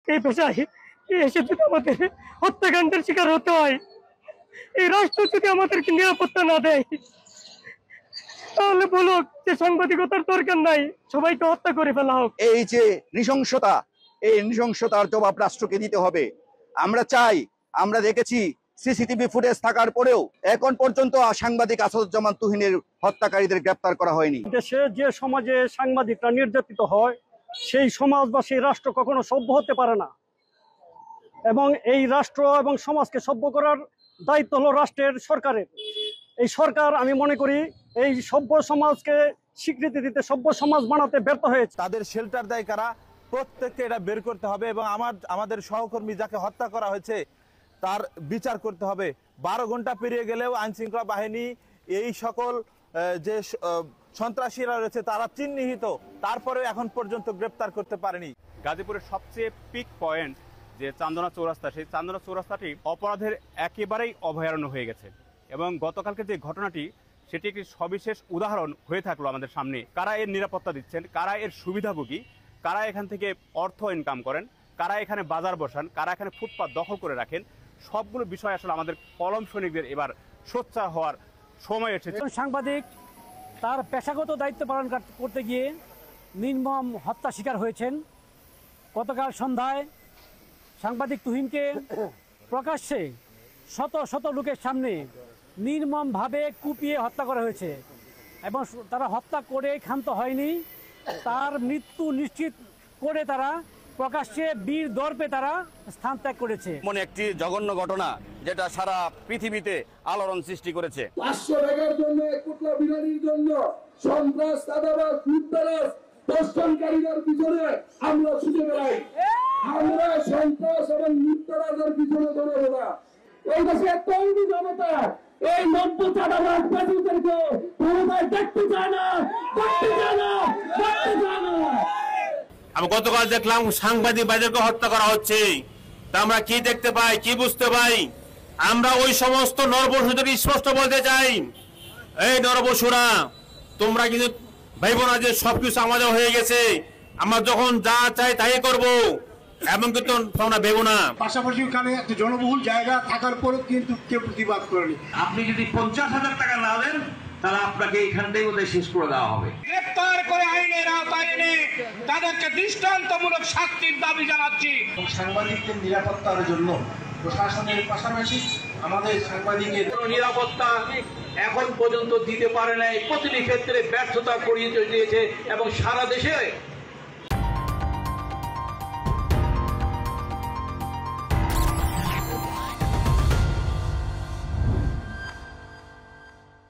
এই পেশায় এসে যদি আমাদের হত্যাকাণ্ডের শিকার হতে হয়, এই রাষ্ট্র যদি আমাদেরকে নিরাপত্তা না দেয়, তাহলে বলুক যে সাংবাদিকতার দরকার নাই, সবাইকে হত্যা করে ফেলা হোক। এই যে নৃশংসতা, এই নৃশংসতার জবাব রাষ্ট্রকে দিতে হবে। আমরা চাই, আমরা দেখেছি সিসিটিভি ফুটেজ থাকার পরেও এখন পর্যন্ত সাংবাদিক আসাদুজ্জামান তুহিনের হত্যাকারীদের গ্রেপ্তার করা হয়নি। দেশে যে সমাজে সাংবাদিকরা নির্যাতিত হয়, সেই সমাজ বা সেই রাষ্ট্র কখনো সভ্য হতে পারে না। এবং এই রাষ্ট্র এবং সমাজকে সভ্য করার দায়িত্ব হলো রাষ্ট্রের, সরকারের। এই সরকার আমি মনে করি এই সভ্য সমাজকে স্বীকৃতি দিতে, সভ্য সমাজ বানাতে ব্যর্থ হয়েছে। তাদের শেল্টার দেয় কারা, প্রত্যেককে এটা বের করতে হবে এবং আমাদের সহকর্মী যাকে হত্যা করা হয়েছে তার বিচার করতে হবে। 12 ঘন্টা পেরিয়ে গেলেও আইনশৃঙ্খলা বাহিনী এই সকল যে সন্ত্রাসীরা রয়েছে তারা চিহ্নিত, তারপরে এখন পর্যন্ত গ্রেপ্তার করতে পারেনি। গাজীপুরের সবচেয়ে পিক পয়েন্ট যে চান্দনা চৌরাস্তা, সেই চান্দনা চৌরাস্তাটি অপরাধের একেবারেই অভয়ারণ্য হয়ে গেছে এবং গতকালকে যে ঘটনাটি সেটি একটি সবিশেষ উদাহরণ হয়ে থাকলো আমাদের সামনে। কারা এর নিরাপত্তা দিচ্ছেন, কারা এর সুবিধাভোগী, কারা এখান থেকে অর্থ ইনকাম করেন, কারা এখানে বাজার বসান, কারা এখানে ফুটপাত দখল করে রাখেন, সবগুলো বিষয় আসলে আমাদের কলম সৈনিকদের এবার সোচ্চার হওয়ার সময় এসেছে। সাংবাদিক তার পেশাগত দায়িত্ব পালন করতে গিয়ে নির্মম হত্যা শিকার হয়েছেন। গতকাল সন্ধ্যায় সাংবাদিক তুহিনকে প্রকাশ্যে শত শত লোকের সামনে নির্মমভাবে কুপিয়ে হত্যা করা হয়েছে এবং তারা হত্যা করে ক্ষান্ত হয়নি, তার মৃত্যু নিশ্চিত করে তারা প্রকাশ্যে বীর দর্পে তারা স্থান ত্যাগ করেছে। এমন একটি জঘন্য ঘটনা যেটা সারা পৃথিবীতে আলোড়ন সৃষ্টি করেছে। 500 টাকার জন্য, 1 কোটি বিরিয়ানির জন্য সন্ত্রাস, চাঁদাবাজ, লুটতরাজ, দর্শনকারীদের পিছনে আমরা ছুটে বেড়াই। আমরা সন্ত্রাস এবং লুটতরাজের পিছনে দৌড়াবো না। এই দেশে তৈরি জনতা এই নব্য চাঁদাবাজ পেটুদেরকে ক্ষমতায় দেখতে চায় না, দেখতে চায় না, দেখতে চায় না। আমি গতকাল দেখলাম সাংবাদিক ভাইদেরকে হত্যা করা হচ্ছে। তা আমরা কি দেখতে পাই, কি বুঝতে পাই? আমরা ওই সমস্ত নরপশুদেরকে স্পষ্ট বলতে চাই, এই নরপশুরা, তোমরা কিন্তু ভাইবো না যে সবকিছু আমাদের হয়ে গেছে, আমরা যখন যা চাই তাই করবো, এমন কিন্তু তোমরা ভেবো না। পাশাপাশি ওখানে একটা জনবহুল জায়গা থাকার পরেও কিন্তু কেউ প্রতিবাদ করেনি। আপনি যদি 50,000 টাকা না দেন তাহলে আপনাকে এখানটাই ওদের শেষ করে দেওয়া হবে। গ্রেফতার করে আইনের আওতায় এনে তাদেরকে দৃষ্টান্তমূলক শাস্তির দাবি জানাচ্ছি। সাংবাদিকদের নিরাপত্তার জন্য প্রশাসনের পাশাপাশি আমাদের সাংবাদিকের নিরাপত্তা এখন পর্যন্ত দিতে পারে নাই, প্রতিটি ক্ষেত্রে ব্যর্থতা করিয়ে দিয়েছে এবং সারা দেশে